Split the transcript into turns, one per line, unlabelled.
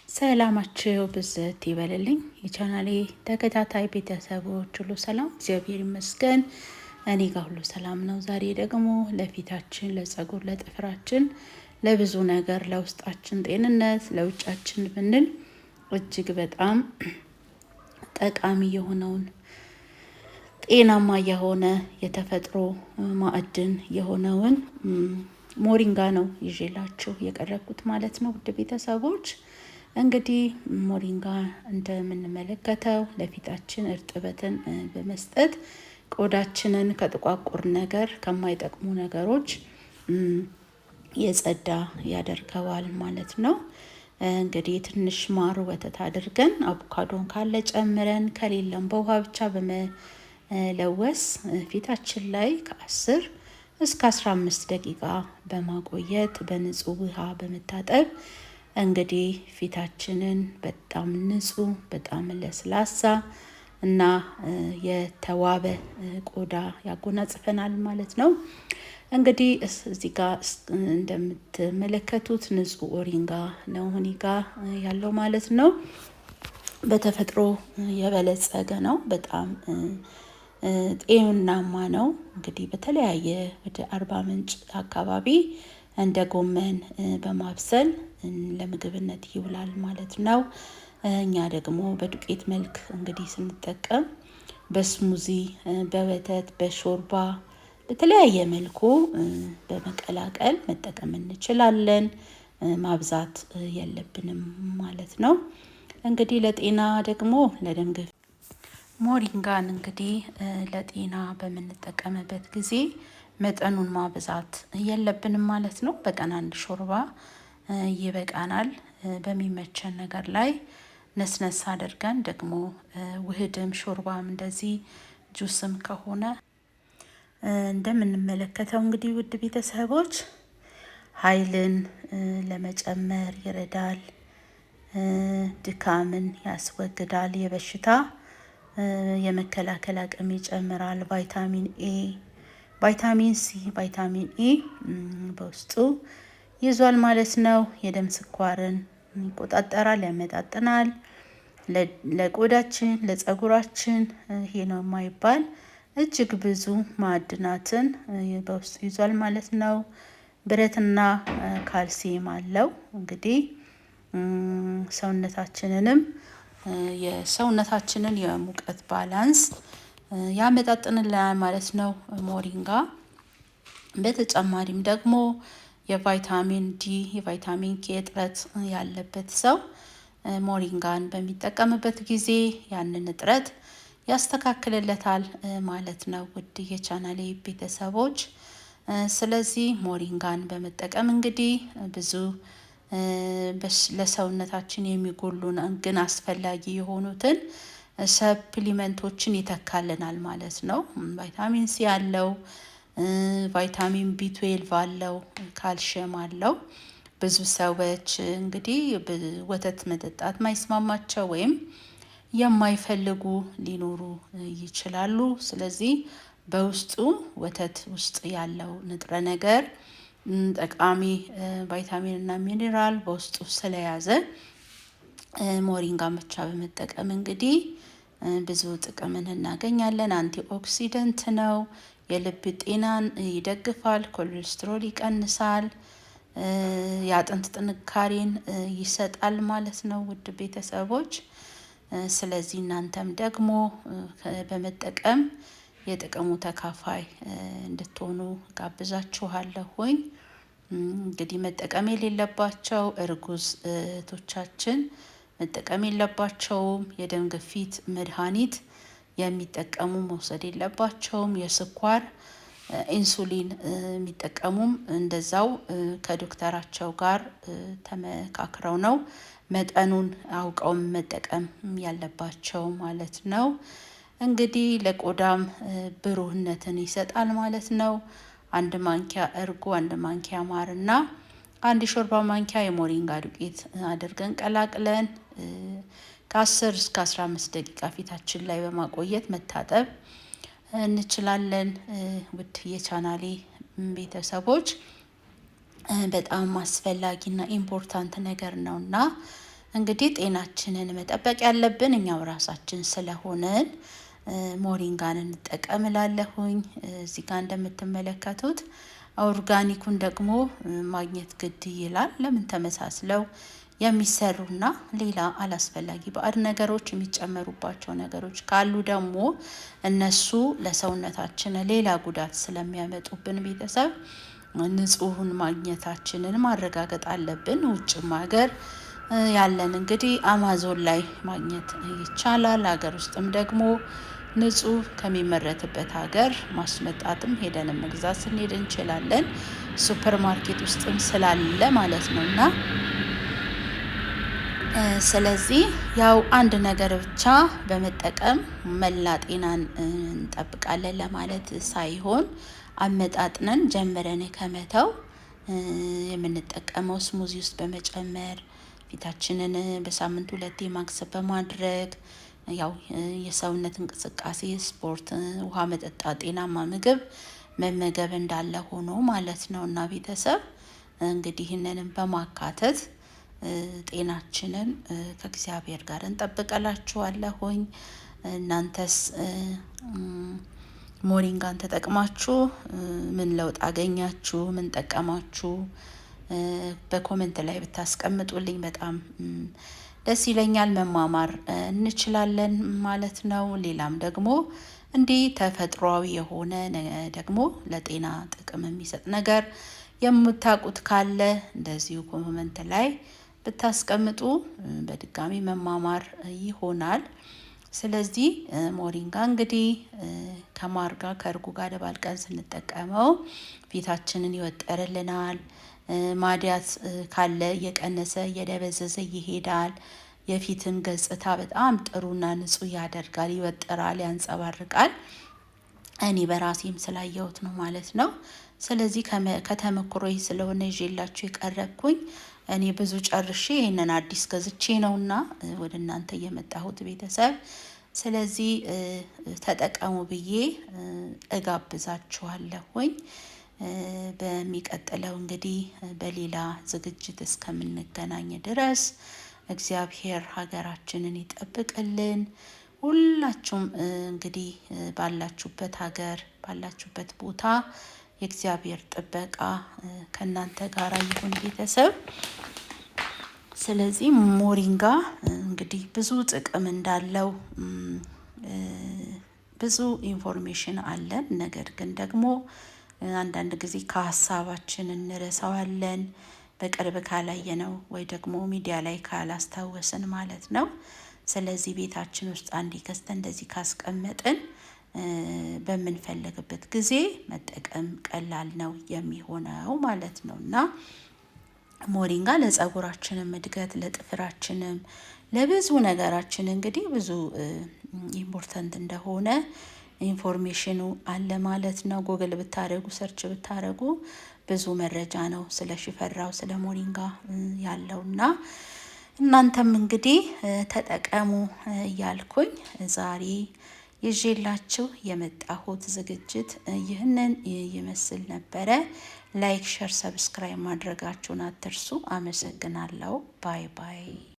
ሰላማችሁ ብዝት ይበልልኝ የቻናሌ ተከታታይ ቤተሰቦች ሁሉ ሰላም፣ እግዚአብሔር ይመስገን። እኔ ጋር ሁሉ ሰላም ነው። ዛሬ ደግሞ ለፊታችን፣ ለጸጉር፣ ለጥፍራችን፣ ለብዙ ነገር ለውስጣችን ጤንነት፣ ለውጫችን ብንል እጅግ በጣም ጠቃሚ የሆነውን ጤናማ የሆነ የተፈጥሮ ማዕድን የሆነውን ሞሪንጋ ነው ይዤላችሁ የቀረብኩት ማለት ነው። ውድ ቤተሰቦች እንግዲህ ሞሪንጋ እንደምንመለከተው ለፊታችን እርጥበትን በመስጠት ቆዳችንን ከጥቋቁር ነገር ከማይጠቅሙ ነገሮች የጸዳ ያደርገዋል ማለት ነው። እንግዲህ ትንሽ ማር ወተት አድርገን አቮካዶን ካለ ጨምረን ከሌለም በውሃ ብቻ በመለወስ ፊታችን ላይ ከ10 እስከ 15 ደቂቃ በማቆየት በንጹህ ውሃ በመታጠብ እንግዲህ ፊታችንን በጣም ንጹህ፣ በጣም ለስላሳ እና የተዋበ ቆዳ ያጎናጽፈናል ማለት ነው። እንግዲህ እዚህ ጋር እንደምትመለከቱት ንጹህ ኦሪንጋ ነው እኔ ጋር ያለው ማለት ነው። በተፈጥሮ የበለጸገ ነው። በጣም ጤናማ ነው። እንግዲህ በተለያየ ወደ አርባ ምንጭ አካባቢ እንደ ጎመን በማብሰል ለምግብነት ይውላል ማለት ነው። እኛ ደግሞ በዱቄት መልክ እንግዲህ ስንጠቀም በስሙዚ፣ በወተት፣ በሾርባ በተለያየ መልኩ በመቀላቀል መጠቀም እንችላለን። ማብዛት የለብንም ማለት ነው። እንግዲህ ለጤና ደግሞ ለደም ግፊት ሞሪንጋን እንግዲህ ለጤና በምንጠቀምበት ጊዜ መጠኑን ማብዛት የለብንም ማለት ነው። በቀን 1 ሾርባ ይበቃናል። በሚመቸን ነገር ላይ ነስነስ አድርገን ደግሞ ውህድም ሾርባም እንደዚህ ጁስም ከሆነ እንደምንመለከተው እንግዲህ ውድ ቤተሰቦች ኃይልን ለመጨመር ይረዳል። ድካምን ያስወግዳል። የበሽታ የመከላከል አቅም ይጨምራል። ቫይታሚን ኤ፣ ቫይታሚን ሲ፣ ቫይታሚን ኢ በውስጡ ይዟል ማለት ነው። የደም ስኳርን ይቆጣጠራል፣ ያመጣጥናል። ለቆዳችን፣ ለጸጉራችን ይሄ ነው የማይባል እጅግ ብዙ ማዕድናትን በውስጡ ይዟል ማለት ነው። ብረትና ካልሲየም አለው። እንግዲህ ሰውነታችንንም የሰውነታችንን የሙቀት ባላንስ ያመጣጥንልናል ማለት ነው ሞሪንጋ። በተጨማሪም ደግሞ የቫይታሚን ዲ፣ የቫይታሚን ኬ እጥረት ያለበት ሰው ሞሪንጋን በሚጠቀምበት ጊዜ ያንን እጥረት ያስተካክልለታል ማለት ነው ውድ የቻናሌ ቤተሰቦች። ስለዚህ ሞሪንጋን በመጠቀም እንግዲህ ብዙ ለሰውነታችን የሚጎሉን ግን አስፈላጊ የሆኑትን ሰፕሊመንቶችን ይተካልናል ማለት ነው። ቫይታሚን ሲ አለው፣ ቫይታሚን ቢ12 አለው፣ ካልሽየም አለው። ብዙ ሰዎች እንግዲህ ወተት መጠጣት ማይስማማቸው ወይም የማይፈልጉ ሊኖሩ ይችላሉ። ስለዚህ በውስጡ ወተት ውስጥ ያለው ንጥረ ነገር ጠቃሚ ቫይታሚን እና ሚኔራል በውስጡ ስለያዘ ሞሪንጋ ብቻ በመጠቀም እንግዲህ ብዙ ጥቅምን እናገኛለን። አንቲ ኦክሲደንት ነው። የልብ ጤናን ይደግፋል። ኮሌስትሮል ይቀንሳል። የአጥንት ጥንካሬን ይሰጣል ማለት ነው ውድ ቤተሰቦች። ስለዚህ እናንተም ደግሞ በመጠቀም የጥቅሙ ተካፋይ እንድትሆኑ ጋብዛችኋለሁኝ። እንግዲህ መጠቀም የሌለባቸው እርጉዝ እህቶቻችን መጠቀም የለባቸውም። የደም ግፊት መድኃኒት የሚጠቀሙ መውሰድ የለባቸውም። የስኳር ኢንሱሊን የሚጠቀሙም እንደዛው ከዶክተራቸው ጋር ተመካክረው ነው መጠኑን አውቀው መጠቀም ያለባቸው ማለት ነው። እንግዲህ ለቆዳም ብሩህነትን ይሰጣል ማለት ነው። 1 ማንኪያ እርጎ፣ 1 ማንኪያ ማርና 1 ሾርባ ማንኪያ የሞሪንጋ ዱቄት አድርገን ቀላቅለን ከ10 እስከ 15 ደቂቃ ፊታችን ላይ በማቆየት መታጠብ እንችላለን። ውድ የቻናሌ ቤተሰቦች በጣም አስፈላጊና ኢምፖርታንት ነገር ነውና እንግዲህ ጤናችንን መጠበቅ ያለብን እኛው ራሳችን ስለሆነን ሞሪንጋን እንጠቀም እላለሁኝ። እዚህ ጋር እንደምትመለከቱት ኦርጋኒኩን ደግሞ ማግኘት ግድ ይላል። ለምን ተመሳስለው የሚሰሩና ሌላ አላስፈላጊ ባዕድ ነገሮች የሚጨመሩባቸው ነገሮች ካሉ ደግሞ እነሱ ለሰውነታችን ሌላ ጉዳት ስለሚያመጡብን ቤተሰብ ንጹህን ማግኘታችንን ማረጋገጥ አለብን። ውጭም ሀገር ያለን እንግዲህ አማዞን ላይ ማግኘት ይቻላል። ሀገር ውስጥም ደግሞ ንጹህ ከሚመረትበት ሀገር ማስመጣትም ሄደን መግዛት ስንሄድ እንችላለን። ሱፐር ማርኬት ውስጥም ስላለ ማለት ነውና ስለዚህ ያው አንድ ነገር ብቻ በመጠቀም መላ ጤናን እንጠብቃለን ለማለት ሳይሆን አመጣጥነን ጀምረን ከመተው የምንጠቀመው ስሙዚ ውስጥ በመጨመር ፊታችንን በሳምንት 2 ማክሰብ በማድረግ ያው የሰውነት እንቅስቃሴ፣ ስፖርት፣ ውሃ መጠጣት፣ ጤናማ ምግብ መመገብ እንዳለ ሆኖ ማለት ነውና ቤተሰብ እንግዲህ ይህንንም በማካተት ጤናችንን ከእግዚአብሔር ጋር እንጠብቀላችኋለሁኝ። እናንተስ ሞሪንጋን ተጠቅማችሁ ምን ለውጥ አገኛችሁ? ምን ጠቀማችሁ? በኮሜንት ላይ ብታስቀምጡልኝ በጣም ደስ ይለኛል። መማማር እንችላለን ማለት ነው። ሌላም ደግሞ እንዲህ ተፈጥሯዊ የሆነ ደግሞ ለጤና ጥቅም የሚሰጥ ነገር የምታውቁት ካለ እንደዚሁ ኮሜንት ላይ ብታስቀምጡ በድጋሚ መማማር ይሆናል። ስለዚህ ሞሪንጋ እንግዲህ ከማር ጋር ከእርጎ ጋር ደባልቀን ስንጠቀመው ፊታችንን ይወጠርልናል። ማዲያት ካለ እየቀነሰ እየደበዘዘ ይሄዳል። የፊትን ገጽታ በጣም ጥሩና ንጹህ ያደርጋል፣ ይወጥራል፣ ያንጸባርቃል። እኔ በራሴም ስላየሁት ነው ማለት ነው። ስለዚህ ከተመክሮዬ ስለሆነ ይዤላችሁ የቀረብኩኝ እኔ ብዙ ጨርሼ ይሄንን አዲስ ገዝቼ ነውና ወደ እናንተ የመጣሁት ቤተሰብ። ስለዚህ ተጠቀሙ ብዬ እጋብዛችኋለሁኝ። በሚቀጥለው እንግዲህ በሌላ ዝግጅት እስከምንገናኝ ድረስ እግዚአብሔር ሀገራችንን ይጠብቅልን። ሁላችሁም እንግዲህ ባላችሁበት ሀገር ባላችሁበት ቦታ የእግዚአብሔር ጥበቃ ከእናንተ ጋር ይሁን ቤተሰብ። ስለዚህ ሞሪንጋ እንግዲህ ብዙ ጥቅም እንዳለው ብዙ ኢንፎርሜሽን አለን። ነገር ግን ደግሞ አንዳንድ ጊዜ ከሀሳባችን እንረሳዋለን፣ በቅርብ ካላየነው ወይ ደግሞ ሚዲያ ላይ ካላስታወስን ማለት ነው። ስለዚህ ቤታችን ውስጥ አንዴ ገዝተን እንደዚህ ካስቀመጥን በምንፈልግበት ጊዜ መጠቀም ቀላል ነው የሚሆነው ማለት ነው እና ሞሪንጋ ለፀጉራችንም እድገት ለጥፍራችንም ለብዙ ነገራችን እንግዲህ ብዙ ኢምፖርታንት እንደሆነ ኢንፎርሜሽኑ አለ ማለት ነው። ጎግል ብታረጉ ሰርች ብታረጉ ብዙ መረጃ ነው ስለ ሽፈራው ስለ ሞሪንጋ ያለውና እናንተም እንግዲህ ተጠቀሙ እያልኩኝ ዛሬ ይዤላችሁ የመጣሁት ዝግጅት ይህንን ይመስል ነበረ። ላይክ፣ ሼር፣ ሰብስክራይብ ማድረጋችሁን አትርሱ። አመሰግናለሁ። ባይ ባይ።